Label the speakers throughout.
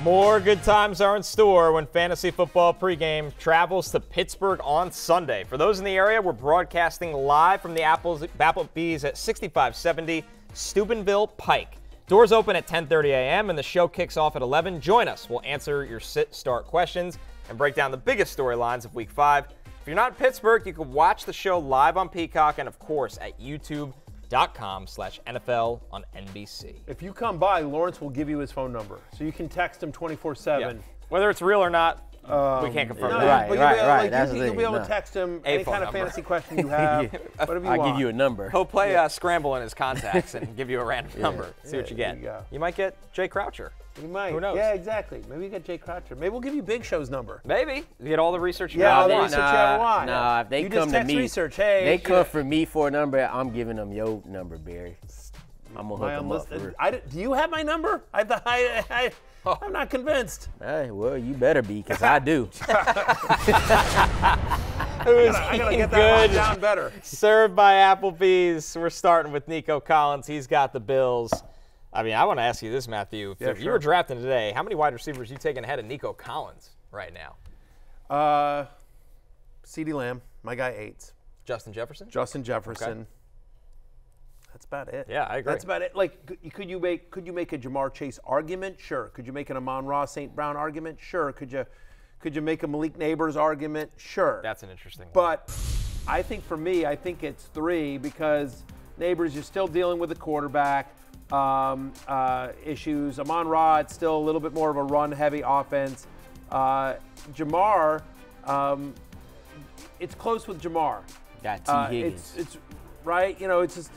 Speaker 1: More good times are in store when fantasy football pregame travels to Pittsburgh on Sunday. For those in the area, we're broadcasting live from the Applebee's at 6570 Steubenville Pike. Doors open at 10:30 a.m. and the show kicks off at 11. Join us. We'll answer your sit-start questions and break down the biggest storylines of Week 5. If you're not in Pittsburgh, you can watch the show live on Peacock and, of course, at youtube.com/NFL on NBC.
Speaker 2: If you come by, Lawrence will give you his phone number, so you can text him 24/7.
Speaker 1: Yeah. Whether it's real or not, we can't confirm that.
Speaker 2: Right. You'll be able to text him any kind of fantasy question you have, whatever you want.
Speaker 3: I'll give you a number.
Speaker 1: He'll play Scramble in his contacts and give you a random number. See what you get. You might get Jay Croucher.
Speaker 2: You might.
Speaker 1: Who knows?
Speaker 2: Yeah, exactly. Maybe you get Jay Croucher. Maybe we'll give you Big Show's number.
Speaker 1: Maybe. You get all the research you
Speaker 2: all
Speaker 1: want.
Speaker 2: the research you ever want.
Speaker 3: Nah, if they
Speaker 2: you
Speaker 3: come
Speaker 2: just text
Speaker 3: to me,
Speaker 2: research. Hey,
Speaker 3: they come for me for a number, I'm giving them your number, Barry. I'm going to hook them up for it.
Speaker 2: Do you have my number? I'm not convinced.
Speaker 3: Hey, well, you better be, because I do.
Speaker 2: I got to get that down better.
Speaker 1: Served by Applebee's. We're starting with Nico Collins. He's got the Bills. I mean, I want to ask you this, Matthew. If you were drafting today, how many wide receivers are you taking ahead of Nico Collins right now?
Speaker 2: CeeDee Lamb, my guy 8.
Speaker 1: Justin Jefferson?
Speaker 2: Justin Jefferson.
Speaker 1: Okay.
Speaker 2: That's about it.
Speaker 1: Yeah, I agree.
Speaker 2: That's about it. Like, could you make a Jamar Chase argument? Sure. Could you make an Amon-Ra St. Brown argument? Sure. Could you make a Malik Neighbors argument? Sure.
Speaker 1: That's an interesting one.
Speaker 2: But I think for me, I think it's 3 because Neighbors, you're still dealing with the quarterback issues. Amon-Ra, it's still a little bit more of a run-heavy offense. Jamar, it's close with Jamar.
Speaker 3: Got T. Higgins.
Speaker 2: It's right. You know, it's just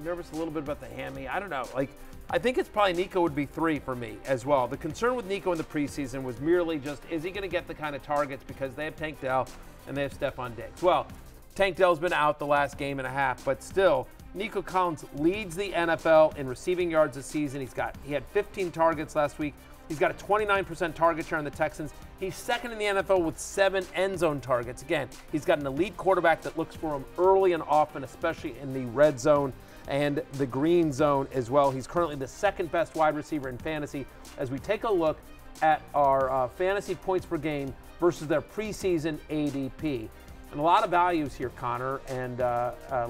Speaker 2: nervous a little bit about the hammy. I don't know. Like, I think it's probably Nico would be 3 for me as well. The concern with Nico in the preseason was merely just, is he going to get the kind of targets because they have Tank Dell and they have Stephon Diggs? Well, Tank Dell's been out the last game and a half, but still, Nico Collins leads the NFL in receiving yards this season. He had 15 targets last week. He's got a 29% target share on the Texans. He's second in the NFL with 7 end zone targets. Again, he's got an elite quarterback that looks for him early and often, especially in the red zone and the green zone as well. He's currently the second best wide receiver in fantasy. As we take a look at our fantasy points per game versus their preseason ADP. And a lot of values here, Connor and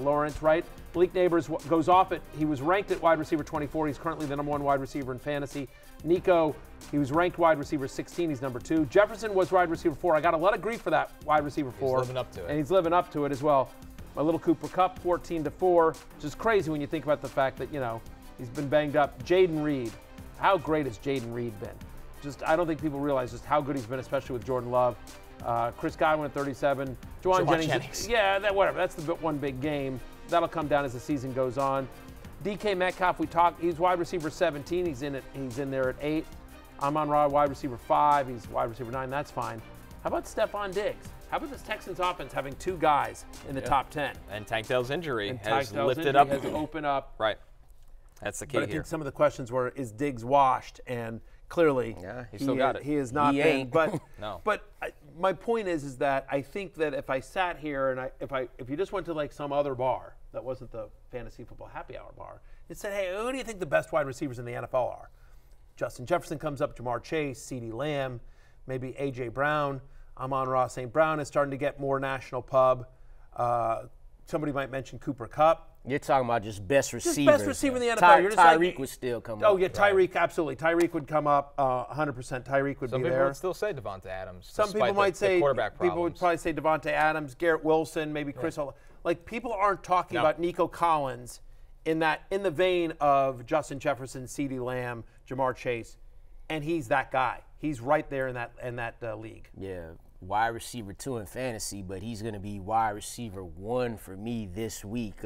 Speaker 2: Lawrence, right? Malik Neighbors goes off he was ranked at wide receiver 24. He's currently the number 1 wide receiver in fantasy. Nico, he was ranked wide receiver 16. He's number 2. Jefferson was wide receiver 4. I got a lot of grief for that wide receiver 4.
Speaker 1: He's living up to it.
Speaker 2: And he's living up to it as well. My little Cooper Kupp, 14-4, which is crazy when you think about the fact that, he's been banged up. Jayden Reed. How great has Jayden Reed been? I don't think people realize just how good he's been, especially with Jordan Love. Chris Godwin at 37. Juwan Jennings. Yeah, whatever. That's the one big game. That'll come down as the season goes on. DK Metcalf, he's wide receiver 17. He's in there at 8. Amon-Ra, wide receiver 5. He's wide receiver 9. That's fine. How about Stephon Diggs? How about this Texans offense having 2 guys in the top 10?
Speaker 1: And Tank Dell's injury has lifted up.
Speaker 2: Has opened up.
Speaker 1: Right. That's the key
Speaker 2: here. But I think some of the questions were, is Diggs washed? And clearly,
Speaker 1: he still got it.
Speaker 2: He has not been. But
Speaker 1: no.
Speaker 2: But my point is that I think that if I sat here and if you just went to like some other bar that wasn't the fantasy football happy hour bar and said, hey, who do you think the best wide receivers in the NFL are? Justin Jefferson comes up, Jamar Chase, CeeDee Lamb, maybe A.J. Brown. Amon-Ra St. Brown is starting to get more national pub. Somebody might mention Cooper Kupp.
Speaker 3: You're talking about just best receiver.
Speaker 2: Just best receiver in the NFL.
Speaker 3: Tyreek would still come up.
Speaker 2: Oh, yeah, Tyreek, absolutely. Tyreek would come up 100%. Tyreek would be there.
Speaker 1: Some people would still say Devonta Adams.
Speaker 2: Some people might say
Speaker 1: quarterback problems.
Speaker 2: People would probably say Devonta Adams, Garrett Wilson, maybe Cris. Like, people aren't talking about Nico Collins in the vein of Justin Jefferson, CeeDee Lamb, Jamar Chase, and he's that guy. He's right there in that league.
Speaker 3: Yeah, wide receiver 2 in fantasy, but he's going to be wide receiver 1 for me this week.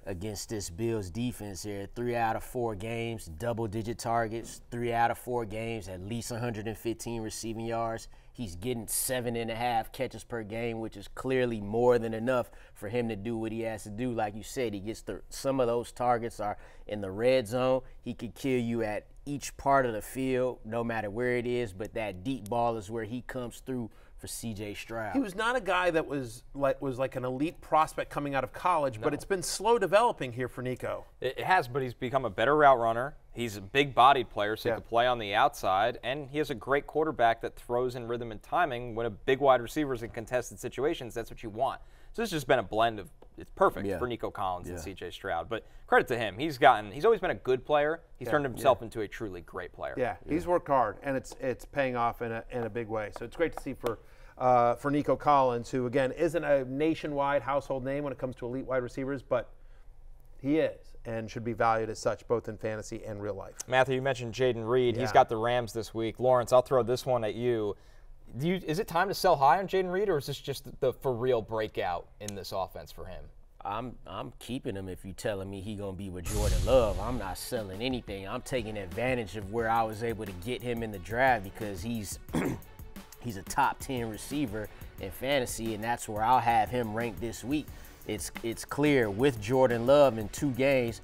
Speaker 3: Against this Bills defense here. 3 out of 4 games, double-digit targets. 3 out of 4 games, at least 115 receiving yards. He's getting 7.5 catches per game, which is clearly more than enough for him to do what he has to do. Like you said, he gets some of those targets are in the red zone. He could kill you at each part of the field, no matter where it is, but that deep ball is where he comes through for C.J. Stroud.
Speaker 2: He was not a guy that was like an elite prospect coming out of college, but it's been slow developing here for Nico.
Speaker 1: It has, but he's become a better route runner. He's a big-bodied player, so
Speaker 2: Yeah.
Speaker 1: he can play on the outside, and he has a great quarterback that throws in rhythm and timing. When a big wide receiver is in contested situations, that's what you want. So this has just been a blend of – it's perfect for Nico Collins and C.J. Stroud. But credit to him. He's always been a good player. He's turned himself into a truly great player.
Speaker 2: Yeah, he's worked hard, and it's paying off in a big way. So it's great to see for Nico Collins, who, again, isn't a nationwide household name when it comes to elite wide receivers, but he is and should be valued as such both in fantasy and real life.
Speaker 1: Matthew, you mentioned Jayden Reed. He's got the Rams this week. Lawrence, I'll throw this one at you. Is it time to sell high on Jayden Reed, or is this just the for real breakout in this offense for him?
Speaker 3: I'm keeping him if you're telling me he's going to be with Jordan Love. I'm not selling anything. I'm taking advantage of where I was able to get him in the draft because he's a top 10 receiver in fantasy, and that's where I'll have him ranked this week. It's clear with Jordan Love in 2 games,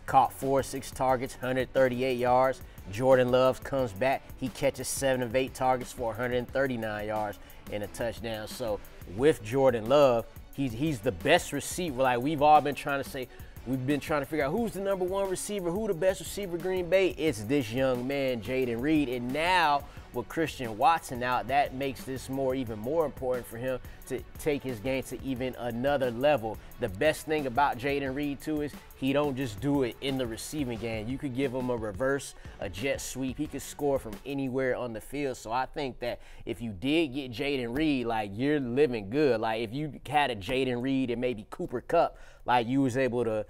Speaker 3: caught 4 of 6 targets, 138 yards. Jordan Love comes back. He catches 7 of 8 targets for 139 yards and a touchdown. So with Jordan Love, he's the best receiver. Like we've all been trying to say, we've been trying to figure out who's the #1 receiver, who the best receiver Green Bay. It's this young man, Jayden Reed. And now with Christian Watson out, that makes this even more important for him to take his game to even another level. The best thing about Jayden Reed, too, is he don't just do it in the receiving game. You could give him a reverse, a jet sweep. He could score from anywhere on the field. So I think that if you did get Jayden Reed, like, you're living good. Like, if you had a Jayden Reed and maybe Cooper Kupp, like, you was able to,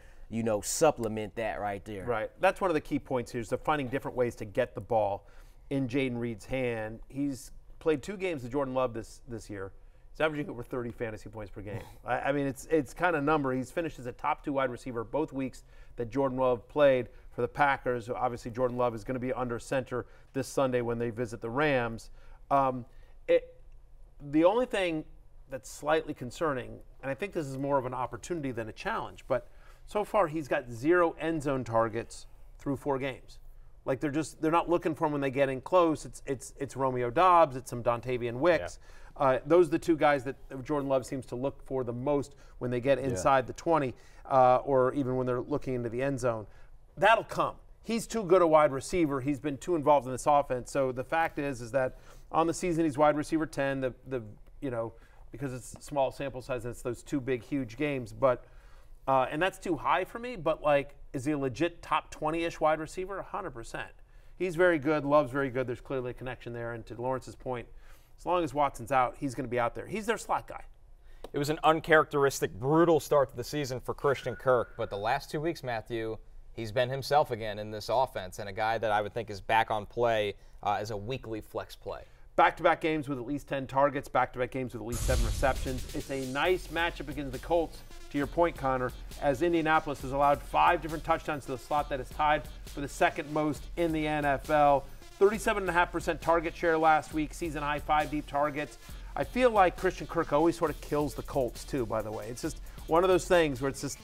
Speaker 3: supplement that right there.
Speaker 2: Right. That's one of the key points here is finding different ways to get the ball in Jayden Reed's hand. He's played 2 games with Jordan Love this year. He's averaging over 30 fantasy points per game. I mean, it's kind of number. He's finished as a top 2 wide receiver both weeks that Jordan Love played for the Packers. Obviously, Jordan Love is going to be under center this Sunday when they visit the Rams. The only thing that's slightly concerning, and I think this is more of an opportunity than a challenge, but so far he's got 0 end zone targets through 4 games. Like they're not looking for him when they get in close. It's Romeo Doubs, it's some Dontavian Wicks. Yeah. Those are the 2 guys that Jordan Love seems to look for the most when they get inside the 20, or even when they're looking into the end zone. That'll come. He's too good a wide receiver. He's been too involved in this offense. So the fact is that on the season he's wide receiver 10. Because it's small sample size and it's those 2 big huge games, but. And that's too high for me, but, like, is he a legit top 20-ish wide receiver? 100%. He's very good. Love's very good. There's clearly a connection there. And to Lawrence's point, as long as Watson's out, he's going to be out there. He's their slot guy.
Speaker 1: It was an uncharacteristic, brutal start to the season for Christian Kirk, but the last 2 weeks, Matthew, he's been himself again in this offense, and a guy that I would think is back on play as a weekly flex play.
Speaker 2: Back-to-back games with at least 10 targets, back-to-back games with at least 7 receptions. It's a nice matchup against the Colts, to your point, Connor, as Indianapolis has allowed 5 different touchdowns to the slot that is tied for the 2nd most in the NFL. 37.5% target share last week, season high 5 deep targets. I feel like Christian Kirk always sort of kills the Colts, too, by the way. It's just one of those things where it's just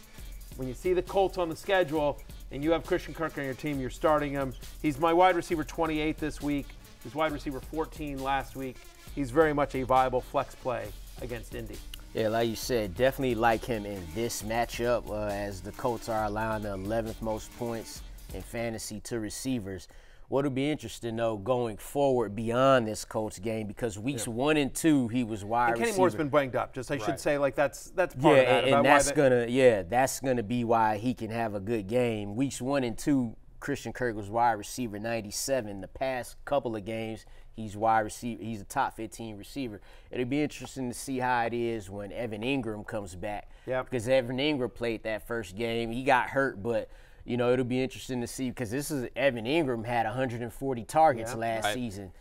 Speaker 2: when you see the Colts on the schedule and you have Christian Kirk on your team, you're starting him. He's my wide receiver 28 this week. He was wide receiver 14 last week. He's very much a viable flex play against Indy.
Speaker 3: Yeah, like you said, definitely like him in this matchup as the Colts are allowing the 11th most points in fantasy to receivers. What'll be interesting, though, going forward beyond this Colts game, because weeks 1 and 2 he was wide receiver.
Speaker 2: Kenny Moore's been banged up. Just I should say, like that's part of that.
Speaker 3: And that's gonna be why he can have a good game. Weeks 1 and 2. Christian Kirk was wide receiver 97. The past couple of games, he's wide receiver. He's a top 15 receiver. It'll be interesting to see how it is when Evan Ingram comes back.
Speaker 2: Yeah. Because
Speaker 3: Evan Ingram played that first game. He got hurt, but it'll be interesting to see because Evan Ingram had 140 targets last season.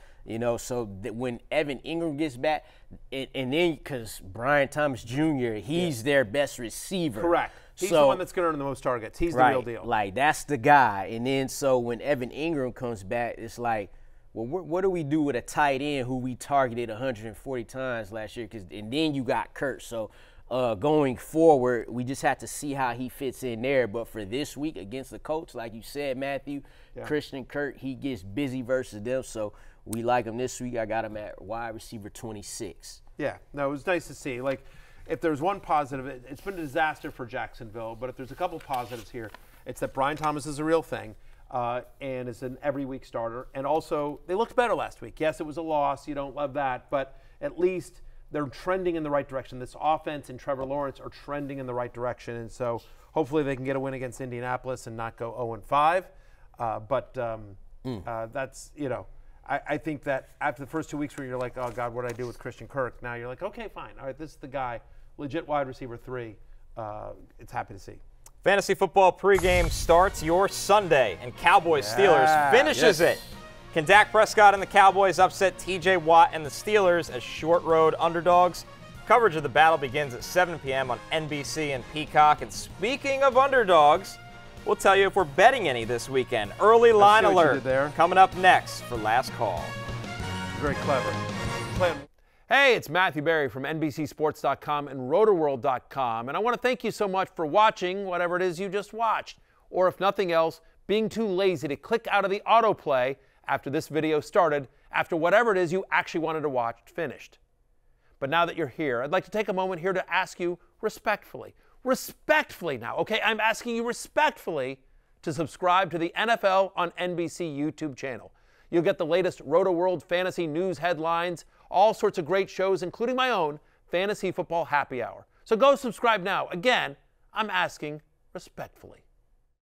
Speaker 3: So that when Evan Ingram gets back, and then because Brian Thomas Jr., he's their best receiver.
Speaker 2: Correct. He's the one that's going to earn the most targets. He's the real deal.
Speaker 3: Like, that's the guy. And then so when Evan Ingram comes back, it's like, well, what do we do with a tight end who we targeted 140 times last year? And then you got Kirk. So going forward, we just have to see how he fits in there. But for this week against the Colts, like you said, Matthew, Christian Kirk, he gets busy versus them. So we like him this week. I got him at wide receiver 26.
Speaker 2: Yeah, no, it was nice to see. Like, if there's one positive, it's been a disaster for Jacksonville, but if there's a couple positives here, it's that Brian Thomas is a real thing. and is an every week starter. And also, they looked better last week. Yes, it was a loss. You don't love that. But at least they're trending in the right direction. This offense and Trevor Lawrence are trending in the right direction. And so hopefully they can get a win against Indianapolis and not go 0-5. That's, I think that after the first 2 weeks where you're like, oh, God, what did I do with Christian Kirk? Now you're like, okay, fine. All right, this is the guy, legit wide receiver 3. It's happy to see.
Speaker 1: Fantasy football pregame starts your Sunday, and Cowboys-Steelers finishes it. Can Dak Prescott and the Cowboys upset T.J. Watt and the Steelers as short road underdogs? Coverage of the battle begins at 7 p.m. on NBC and Peacock. And speaking of underdogs, we'll tell you if we're betting any this weekend. Early line alert coming up next for Last Call.
Speaker 2: Very clever. Hey, it's Matthew Berry from NBCSports.com and Rotoworld.com, and I want to thank you so much for watching whatever it is you just watched, or if nothing else, being too lazy to click out of the autoplay after this video started, after whatever it is you actually wanted to watch finished. But now that you're here, I'd like to take a moment here to ask you respectfully now, okay? I'm asking you respectfully to subscribe to the NFL on NBC YouTube channel. You'll get the latest Roto-World fantasy news headlines, all sorts of great shows, including my own Fantasy Football Happy Hour. So go subscribe now. Again, I'm asking respectfully.